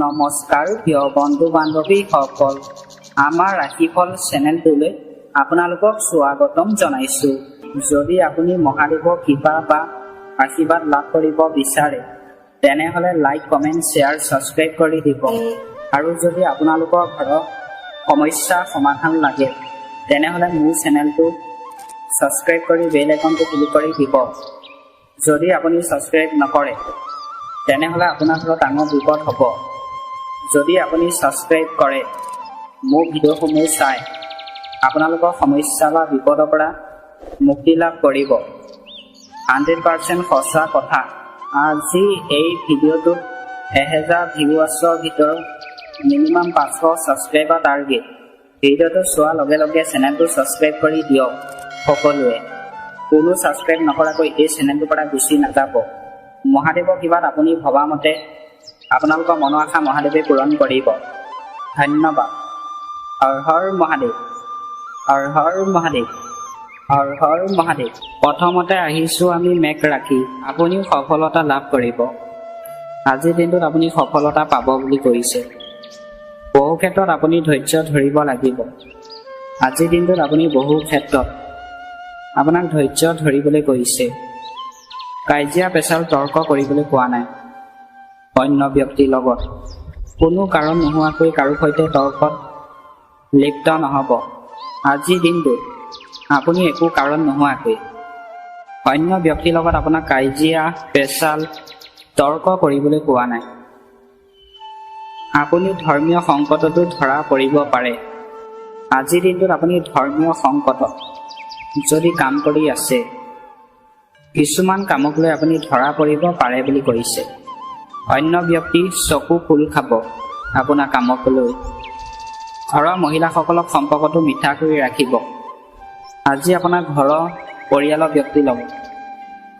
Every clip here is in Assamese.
নমস্কাৰ প্ৰিয় বন্ধু বান্ধৱীসকল, আমাৰ ৰাশিফল চেনেলটোলৈ আপোনালোকক স্বাগতম জনাইছোঁ। যদি আপুনি মহাদেৱৰ কৃপা বা আশীৰ্বাদ লাভ কৰিব বিচাৰে তেনেহ'লে লাইক, কমেণ্ট, শ্বেয়াৰ, ছাবস্ক্ৰাইব কৰি দিব। আৰু যদি আপোনালোকৰ ঘৰৰ সমস্যা সমাধান লাগে তেনেহ'লে মোৰ চেনেলটো ছাবস্ক্ৰাইব কৰি বেল আইকনটো ক্লিক কৰি দিব। যদি আপুনি ছাবস্ক্ৰাইব নকৰে তেনেহ'লে আপোনাৰ ঘৰত ডাঙৰ বিপদ হ'ব। যদি আপুনি ছাবস্ক্ৰাইব কৰে, মোৰ ভিডিঅ'সমূহ চাই আপোনালোকৰ সমস্যা বা বিপদৰ পৰা মুক্তি লাভ কৰিব। 100% সঁচা কথা। আজি এই ভিডিঅ'টোত 1000 ভিউৱাৰ্ছৰ ভিতৰত মিনিমাম 500 ছাবস্ক্ৰাইবাৰ টাৰ্গেট। ভিডিঅ'টো চোৱাৰ লগে লগে চেনেলটো ছাবস্ক্ৰাইব কৰি দিয়ক সকলোৱে। কোনো ছাবস্ক্ৰাইব নকৰাকৈ এই চেনেলটোৰ পৰা গুচি নাযাব। মহাদেৱৰ কৃপাত আপুনি ভবা মতে আপোনালোকৰ মনৰ আশা মহাদেৱে পূৰণ কৰিব। ধন্যবাদ। হৰ হৰ মহাদেৱ, হৰ হৰ মহাদেৱ, হৰ হৰ মহাদেৱ। প্ৰথমতে আহিছোঁ আমি মেঘ ৰাশি। আপুনিও সফলতা লাভ কৰিব। আজিৰ দিনটোত আপুনি সফলতা পাব বুলি কৈছে। বহু ক্ষেত্ৰত আপুনি ধৈৰ্য ধৰিব লাগিব। আজিৰ দিনটোত আপুনি বহু ক্ষেত্ৰত আপোনাক ধৈৰ্য ধৰিবলৈ কৈছে। কাজিয়া পেচাল তৰ্ক কৰিবলৈ কোৱা নাই। অন্য ব্যক্তিৰ লগত কোনো কাৰণ নোহোৱাকৈ কাৰো সৈতে তৰ্কত লিপ্ত নহ'ব। আজিৰ দিনটোত আপুনি একো কাৰণ নোহোৱাকৈ অন্য ব্যক্তিৰ লগত আপোনাক কাজিয়া পেচাল তৰ্ক কৰিবলৈ কোৱা নাই। আপুনি ধৰ্মীয় সংকটতো ধৰা পৰিব পাৰে। আজিৰ দিনটোত আপুনি ধৰ্মীয় সংকটত যদি কাম কৰি আছে, কিছুমান কামক লৈ আপুনি ধৰা পৰিব পাৰে বুলি কৈছে। অন্য ব্যক্তি চকু খোল খাব আপোনাৰ কামক লৈ। ঘৰৰ মহিলাসকলক সম্পৰ্কটো মিঠা কৰি ৰাখিব। আজি আপোনাৰ ঘৰৰ পৰিয়ালৰ ব্যক্তিৰ লগত,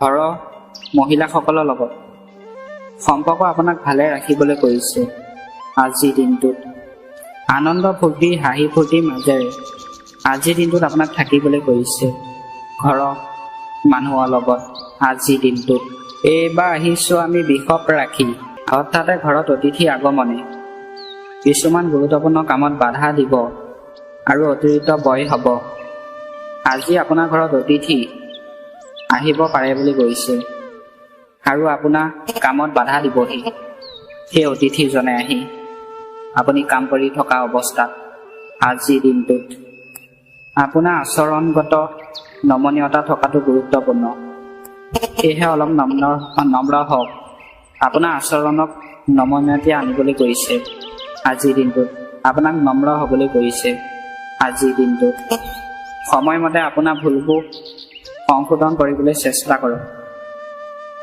ঘৰৰ মহিলাসকলৰ লগত সম্পৰ্ক আপোনাক ভালে ৰাখিবলৈ কৈছে। আজিৰ দিনটোত আনন্দ ফূৰ্তি হাঁহি ফূৰ্তিৰ মাজেৰে আজিৰ দিনটোত আপোনাক থাকিবলৈ কৈছে ঘৰৰ মানুহৰ লগত। আজিৰ দিনটোত এইবাৰ আহিছোঁ আমি বৃষভ ৰাশি। হঠাতে ঘৰত অতিথি আগমনে কিছুমান গুৰুত্বপূৰ্ণ কামত বাধা দিব আৰু অতিৰিক্ত ব্যয় হ'ব। আজি আপোনাৰ ঘৰত অতিথি আহিব পাৰে বুলি কৈছে আৰু আপোনাৰ কামত বাধা দিবহি। সেই অতিথিজনে আহি আপুনি কাম কৰি থকা অৱস্থাত আজিৰ দিনটোত আপোনাৰ আচৰণগত নমনীয়তা থকাটো গুৰুত্বপূৰ্ণ। সেয়েহে অলপ নম্ৰ হওক। আপোনাৰ আচৰণক নমনীয়তা আনিবলৈ কৈছে। আজিৰ দিনটোত আপোনাক নম্ৰ হ'বলৈ কৈছে। আজিৰ দিনটোত সময়মতে আপোনাৰ ভুলবোৰ সংশোধন কৰিবলৈ চেষ্টা কৰক।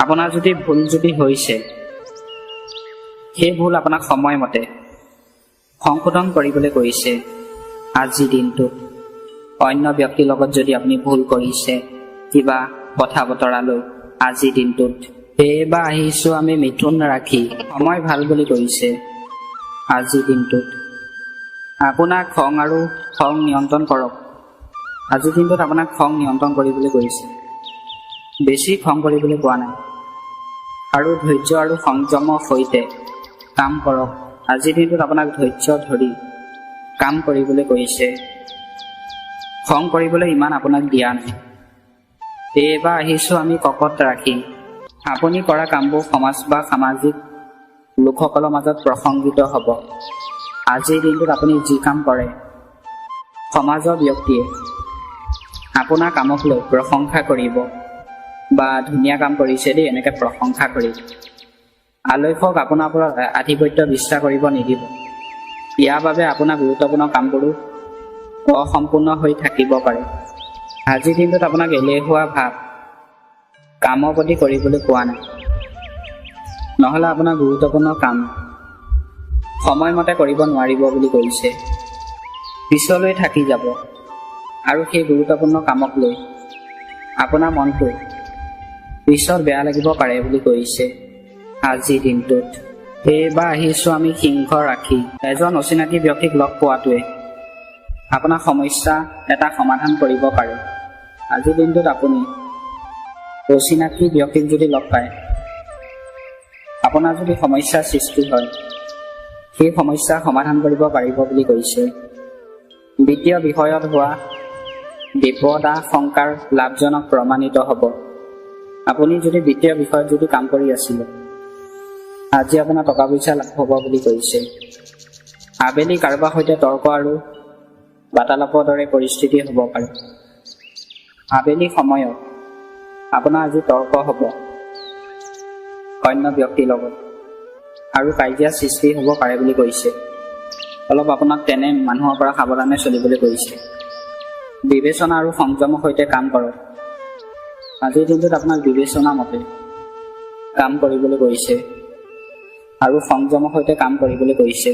আপোনাৰ যদি ভুল হৈছে, সেই ভুল আপোনাক সময়মতে সংশোধন কৰিবলৈ কৈছে। আজিৰ দিনটোত অন্য ব্যক্তিৰ লগত যদি আপুনি ভুল কৰিছে কিবা কথা বতৰা লৈ, আজিৰ দিনটোত এইবাৰ আহিছোঁ আমি মিথুন ৰাশি। সময় ভাল বুলি কৈছে। আজিৰ দিনটোত আপোনাৰ খং নিয়ন্ত্ৰণ কৰক। আজিৰ দিনটোত আপোনাক খং নিয়ন্ত্ৰণ কৰিবলৈ কৈছে। বেছি খং কৰিবলৈ কোৱা নাই আৰু ধৈৰ্য আৰু সংযমৰ সৈতে কাম কৰক। আজিৰ দিনটোত আপোনাক ধৈৰ্য ধৰি কাম কৰিবলৈ কৈছে। খং কৰিবলৈ ইমান আপোনাক দিয়া নাই। এইবাৰ আহিছোঁ আমি কৰ্কট ৰাশি। আপুনি কৰা কামবোৰ সমাজ বা সামাজিক লোকসকলৰ মাজত প্ৰসংগিত হ'ব। আজিৰ দিনটোত আপুনি যি কাম কৰে সমাজৰ ব্যক্তিয়ে আপোনাৰ কামক লৈ প্ৰশংসা কৰিব বা ধুনীয়া কাম কৰিছে দেই এনেকৈ প্ৰশংসা কৰিব। আলস্যক আপোনাৰ ওপৰত আধিপত্য বিশ্বাস কৰিব নিদিব। ইয়াৰ বাবে আপোনাৰ গুৰুত্বপূৰ্ণ কামবোৰো অসম্পূৰ্ণ হৈ থাকিব পাৰে। আজিৰ দিনটোত আপোনাক এলেহুৱা ভাৱ কামৰ প্ৰতি কৰিবলৈ কোৱা নাই, নহ'লে আপোনাৰ গুৰুত্বপূৰ্ণ কাম সময়মতে কৰিব নোৱাৰিব বুলি কৈছে। পিছলৈ থাকি যাব আৰু সেই গুৰুত্বপূৰ্ণ কামক লৈ আপোনাৰ মনটো পিছত বেয়া লাগিব পাৰে বুলি কৈছে। আজিৰ দিনটোত এইবাৰ আহিছোঁ আমি সিংহ ৰাশি। এজন অচিনাকি ব্যক্তিক লগ পোৱাটোৱে আপোনাৰ সমস্যা এটা সমাধান কৰিব পাৰে। আজিৰ দিনটোত আপুনি অচিনাকি ব্যক্তিক যদি লগ পায়, আপোনাৰ যদি সমস্যাৰ সৃষ্টি হয় সেই সমস্যা সমাধান কৰিব পাৰিব বুলি কৈছে। বিত্তীয় বিষয়ত হোৱা বিপদাশংকাৰ লাভজনক প্ৰমাণিত হ'ব। আপুনি যদি বিত্তীয় বিষয়ত যদি কাম কৰি আছিলে, আজি আপোনাৰ টকা পইচা লাভ হ'ব বুলি কৈছে। আবেলি কাৰোবাৰ সৈতে তৰ্ক আৰু বাৰ্তালাপৰ দৰে পৰিস্থিতি হ'ব পাৰে। আবেলি সময়ত আপোনাৰ আজি তৰ্ক হ'ব অন্য ব্যক্তিৰ লগত আৰু কাজিয়া সৃষ্টি হ'ব পাৰে বুলি কৈছে। অলপ আপোনাক তেনে মানুহৰ পৰা সাৱধানে চলিবলৈ কৈছে। বিবেচনা আৰু সংযমৰ সৈতে কাম কৰক। আজিৰ দিনটোত আপোনাক বিবেচনা মতে কাম কৰিবলৈ কৈছে আৰু সংযমৰ সৈতে কাম কৰিবলৈ কৈছে।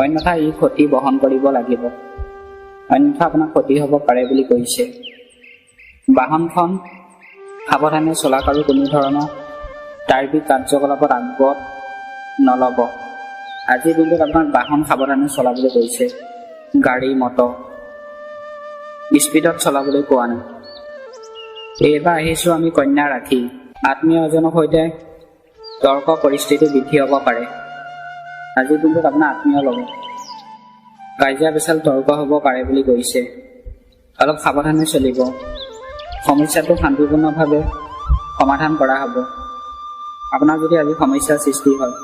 অন্যথা ই ক্ষতি বহন কৰিব লাগিব, অন্যথা আপোনাৰ ক্ষতি হ'ব পাৰে বুলি কৈছে। বাহনখন সাৱধানে চলাওক আৰু কোনো ধৰণৰ তাৰ্কিক কাৰ্যকলাপত আগবঢ় নল'ব। আজিৰ দিনটোত আপোনাক বাহন সাৱধানে চলাবলৈ কৈছে। গাড়ী মটৰ স্পীডত চলাবলৈ কোৱা নাই। এইবাৰ আহিছোঁ আমি কন্যা ৰাশি। আত্মীয় এজনৰ সৈতে তৰ্ক পৰিস্থিতি বৃদ্ধি হ'ব পাৰে। আজিৰ দিনটোত আপোনাৰ আত্মীয়ৰ লগত কাজিয়া পেচাল তৰ্ক হ'ব পাৰে বুলি কৈছে। অলপ সাৱধানে চলিব। সমস্যাটো শান্তিপূৰ্ণভাৱে সমাধান কৰা হ'ব। আপোনাৰ যদি আজি সমস্যাৰ সৃষ্টি হয়,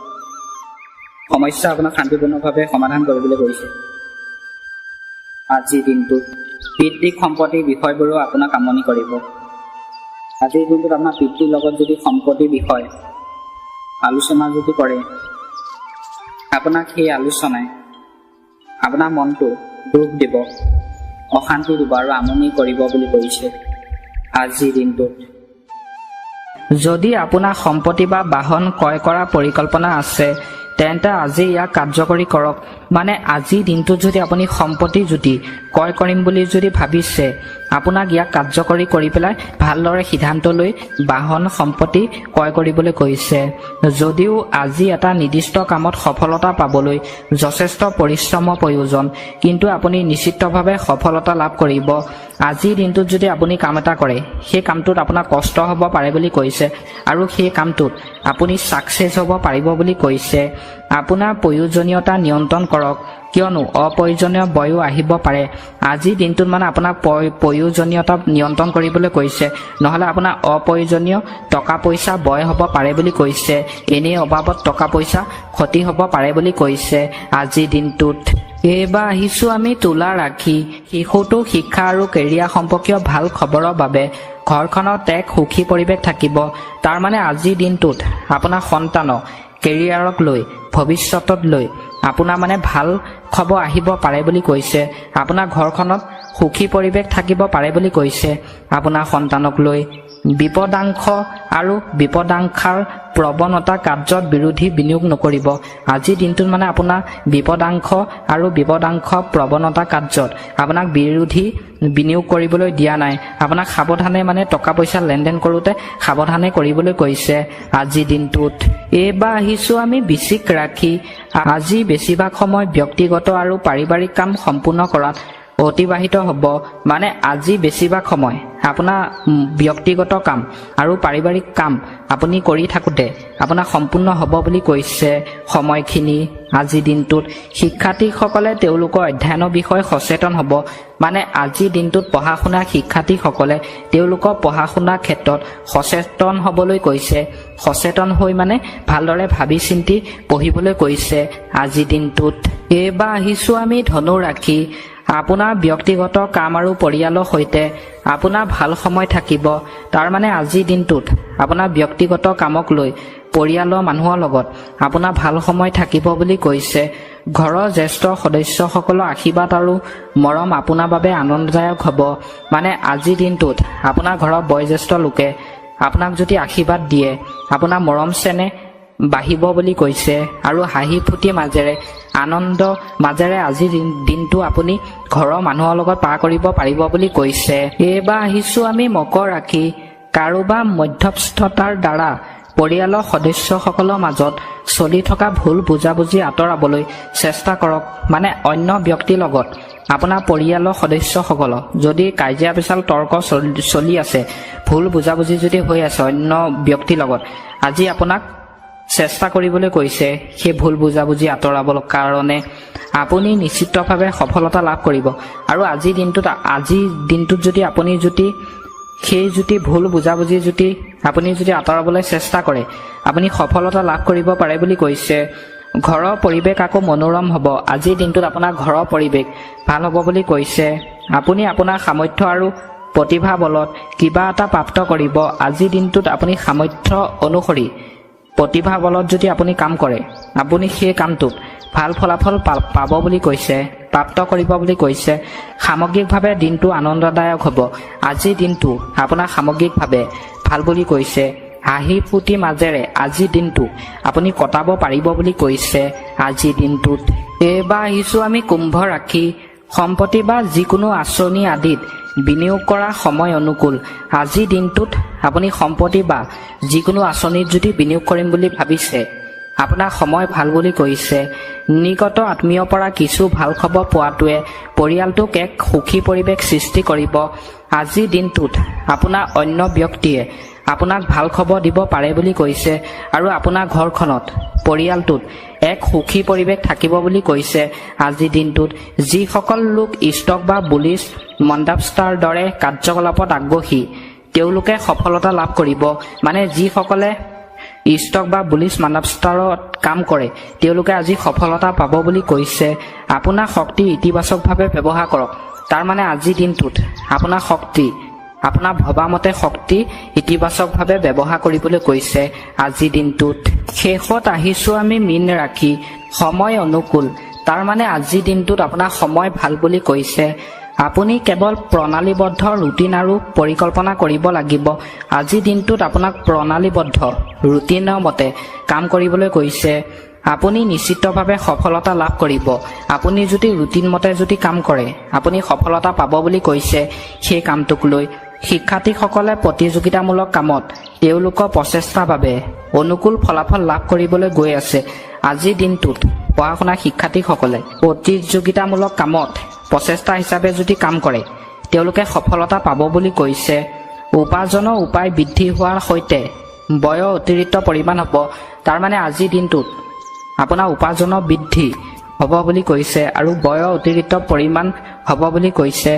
সমস্যা আপোনাক শান্তিপূৰ্ণভাৱে সমাধান কৰিবলৈ কৈছে। আজিৰ দিনটোত পিতৃক সম্পত্তিৰ বিষয়বোৰো আপোনাক আমনি কৰিব। আজিৰ দিনটোত আপোনাৰ পিতৃৰ লগত যদি সম্পত্তিৰ বিষয় আলোচনা যদি কৰে, আপোনাক সেই আলোচনাই আপোনাৰ মনটো দুখ দিব, অশান্তি দিব আৰু আমনি কৰিব বুলি কৈছে। আজিৰ দিনটোত যদি আপোনাৰ সম্পত্তি বা বাহন ক্ৰয় কৰাৰ পৰিকল্পনা আছে, তেন্তে আজি ইয়াক কাৰ্যকৰী কৰক। মানে আজিৰ দিনটোত যদি আপুনি সম্পত্তি যদি ক্ৰয় কৰিম বুলি যদি ভাবিছে, আপোনাক ইয়াক কাৰ্যকৰী কৰি পেলাই ভালদৰে সিদ্ধান্ত লৈ বাহন সম্পত্তি ক্ৰয় কৰিবলৈ কৈছে। যদিও আজি এটা নিৰ্দিষ্ট কামত সফলতা পাবলৈ যথেষ্ট পৰিশ্ৰমৰ প্ৰয়োজন, কিন্তু আপুনি নিশ্চিতভাৱে সফলতা লাভ কৰিব। আজিৰ দিনটোত যদি আপুনি কাম এটা কৰে, সেই কামটোত আপোনাৰ কষ্ট হ'ব পাৰে বুলি কৈছে আৰু সেই কামটোত আপুনি ছাকচেছ হ'ব পাৰিব বুলি কৈছে। আপোনাৰ প্ৰয়োজনীয়তা নিয়ন্ত্ৰণ কৰক, কিয়নো অপ্ৰয়োজনীয় বয়ো আহিব পাৰে। আজিৰ দিনটোত মানে আপোনাক প্ৰয়োজনীয়তা নিয়ন্ত্ৰণ কৰিবলৈ কৈছে, নহ'লে আপোনাৰ অপ্ৰয়োজনীয় টকা পইচা বয় হ'ব পাৰে বুলি কৈছে। এনেই অভাৱত টকা পইচা ক্ষতি হ'ব পাৰে বুলি কৈছে আজিৰ দিনটোত। এইবাৰ আহিছোঁ আমি তুলা ৰাশি। শিশুটো শিক্ষা আৰু কেৰিয়াৰ সম্পৰ্কীয় ভাল খবৰৰ বাবে ঘৰখনত এক সুখী পৰিৱেশ থাকিব। তাৰমানে আজিৰ দিনটোত আপোনাৰ সন্তানক কেৰিয়াৰক লৈ ভৱিষ্যতত লৈ আপোনাৰ মানে ভাল খবৰ আহিব পাৰে বুলি কৈছে। আপোনাৰ ঘৰখনত সুখী পৰিৱেশ থাকিব পাৰে বুলি কৈছে। আপোনাৰ সন্তানক লৈ বিপদাংশ আৰু বিপদাংশাৰ প্ৰৱণতা কাৰ্যত বিৰোধী বিনিয়োগ নকৰিব। আজিৰ দিনটোত মানে আপোনাৰ বিপদাংশ আৰু বিপদাংশ প্ৰৱণতা কাৰ্যত আপোনাক বিৰোধী বিনিয়োগ কৰিবলৈ দিয়া নাই। আপোনাক সাৱধানে মানে টকা পইচা লেনদেন কৰোঁতে সাৱধানে কৰিবলৈ কৈছে আজিৰ দিনটোত। এইবাৰ আহিছোঁ আমি বৃশ্চিক ৰাশি। আজি বেছিভাগ সময় ব্যক্তিগত আৰু পাৰিবাৰিক কাম সম্পূৰ্ণ কৰাত অতিবাহিত হ'ব। মানে আজি বেছিভাগ সময় আপোনাৰ ব্যক্তিগত কাম আৰু পাৰিবাৰিক কাম আপুনি কৰি থাকোঁতে আপোনাৰ সম্পূৰ্ণ হ'ব বুলি কৈছে সময়খিনি আজিৰ দিনটোত। শিক্ষাৰ্থীসকলে তেওঁলোকৰ অধ্যয়নৰ বিষয়ে সচেতন হ'ব। মানে আজিৰ দিনটোত পঢ়া শুনা শিক্ষাৰ্থীসকলে তেওঁলোকৰ পঢ়া শুনাৰ ক্ষেত্ৰত সচেতন হ'বলৈ কৈছে। সচেতন হৈ মানে ভালদৰে ভাবি চিন্তি পঢ়িবলৈ কৈছে আজিৰ দিনটোত। এইবাৰ আহিছোঁ আমি ধনু ৰাশি। আপোনাৰ ব্যক্তিগত কাম আৰু পৰিয়ালৰ সৈতে আপোনাৰ ভাল সময় থাকিব। তাৰমানে আজিৰ দিনটোত আপোনাৰ ব্যক্তিগত কামক লৈ পৰিয়ালৰ মানুহৰ লগত আপোনাৰ ভাল সময় থাকিব বুলি কৈছে। ঘৰৰ জ্যেষ্ঠ সদস্যসকলৰ আশীৰ্বাদ আৰু মৰম আপোনাৰ বাবে আনন্দদায়ক হ'ব। মানে আজিৰ দিনটোত আপোনাৰ ঘৰৰ বয়োজ্যেষ্ঠ লোকে আপোনাক যদি আশীৰ্বাদ দিয়ে, আপোনাৰ মৰম চেনেহ বাঢ়িব বুলি কৈছে আৰু হাঁহি ফূৰ্তিৰ মাজেৰে আনন্দ মাজেৰে আজিৰ দিনটো আপুনি ঘৰৰ মানুহৰ লগত পাৰ কৰিব পাৰিব বুলি কৈছে। এইবাৰ আহিছোঁ আমি মকৰ ৰাশি। কাৰোবাৰ মধ্যস্থতাৰ দ্বাৰা পৰিয়ালৰ সদস্যসকলৰ মাজত চলি থকা ভুল বুজাবুজি আঁতৰাবলৈ চেষ্টা কৰক। মানে অন্য ব্যক্তিৰ লগত আপোনাৰ পৰিয়ালৰ সদস্যসকলক যদি কাজিয়া পেচাল তৰ্ক চলি আছে, ভুল বুজাবুজি যদি হৈ আছে অন্য ব্যক্তিৰ লগত, আজি আপোনাক চেষ্টা কৰিবলৈ কৈছে সেই ভুল বুজাবুজি আঁতৰাবৰ কাৰণে আপুনি নিশ্চিতভাৱে সফলতা লাভ কৰিব। আৰু আজিৰ দিনটোত যদি আপুনি সেই ভুল বুজাবুজি আপুনি আঁতৰাবলৈ চেষ্টা কৰে, আপুনি সফলতা লাভ কৰিব পাৰে বুলি কৈছে। ঘৰৰ পৰিৱেশ আকৌ মনোৰম হ'ব। আজিৰ দিনটোত আপোনাৰ ঘৰৰ পৰিৱেশ ভাল হ'ব বুলি কৈছে। আপুনি আপোনাৰ সামৰ্থ্য আৰু প্ৰতিভা বলত কিবা এটা প্ৰাপ্ত কৰিব। আজিৰ দিনটোত আপুনি সামৰ্থ্য অনুসৰি প্ৰতিভা বলত যদি আপুনি কাম কৰে, আপুনি সেই কামটোত ভাল ফলাফল পাব বুলি কৈছে, প্ৰাপ্ত কৰিব বুলি কৈছে। সামগ্ৰিকভাৱে দিনটো আনন্দদায়ক হ'ব। আজিৰ দিনটো আপোনাৰ সামগ্ৰিকভাৱে ভাল বুলি কৈছে। হাঁহি ফূৰ্তিৰ মাজেৰে আজিৰ দিনটো আপুনি কটাব পাৰিব বুলি কৈছে। আজিৰ দিনটোত এইবাৰ আহিছোঁ আমি কুম্ভ ৰাশি। সম্পত্তি বা যিকোনো আঁচনি আদিত বিনিয়োগ কৰা সময় অনুকূল। আজিৰ দিনটোত আপুনি সম্পত্তি বা যিকোনো আঁচনিত যদি বিনিয়োগ কৰিম বুলি ভাবিছে, আপোনাৰ সময় ভাল বুলি কৈছে। নিকট আত্মীয়ৰ পৰা কিছু ভাল খবৰ পোৱাটোৱে পৰিয়ালটোক এক সুখী পৰিৱেশ সৃষ্টি কৰিব। আজিৰ দিনটোত আপোনাৰ অন্য ব্যক্তিয়ে আপোনাক ভাল খবৰ দিব পাৰে বুলি কৈছে আৰু আপোনাৰ ঘৰখনত পৰিয়ালটোত এক সুখী পৰিৱেশ থাকিব বুলি কৈছে। আজিৰ দিনটোত যিসকল লোক ষ্টক বা বুলিছ মণ্ডাপষ্টাৰ দৰে কাৰ্যকলাপত আগ্ৰহী তেওঁলোকে সফলতা লাভ কৰিব। মানে যিসকলে ষ্টক বা বুলিছ মণ্ডাপষ্টাৰত কাম কৰে তেওঁলোকে আজি সফলতা পাব বুলি কৈছে। আপোনাৰ শক্তি ইতিবাচকভাৱে ব্যৱহাৰ কৰক। তাৰমানে আজিৰ দিনটোত আপোনাৰ শক্তি, আপোনাৰ ভবামতে শক্তি ইতিবাচকভাৱে ব্যৱহাৰ কৰিবলৈ কৈছে। আজিৰ দিনটোত শেষত আহিছোঁ আমি মীন ৰাশি। সময় অনুকূল। তাৰমানে আজিৰ দিনটোত আপোনাৰ সময় ভাল বুলি কৈছে। আপুনি কেৱল প্ৰণালীবদ্ধ ৰুটিন আৰু পৰিকল্পনা কৰিব লাগিব। আজিৰ দিনটোত আপোনাক প্ৰণালীবদ্ধ ৰুটিনৰ মতে কাম কৰিবলৈ কৈছে। আপুনি নিশ্চিতভাৱে সফলতা লাভ কৰিব। আপুনি যদি ৰুটিন মতে কাম কৰে, আপুনি সফলতা পাব বুলি কৈছে সেই কামটোক লৈ। শিক্ষাৰ্থীসকলে প্ৰতিযোগিতামূলক কামত তেওঁলোকৰ প্ৰচেষ্টাৰ বাবে অনুকূল ফলাফল লাভ কৰিবলৈ গৈ আছে। আজিৰ দিনটোত পঢ়া শুনা শিক্ষাৰ্থীসকলে প্ৰতিযোগিতামূলক কামত প্ৰচেষ্টা হিচাপে যদি কাম কৰে তেওঁলোকে সফলতা পাব বুলি কৈছে। উপাৰ্জনৰ উপায় বৃদ্ধি হোৱাৰ সৈতে বয়ৰ অতিৰিক্ত পৰিমাণ হ'ব। তাৰমানে আজিৰ দিনটোত আপোনাৰ উপাৰ্জনৰ বৃদ্ধি হ'ব বুলি কৈছে আৰু বয়ৰ অতিৰিক্ত পৰিমাণ হ'ব বুলি কৈছে।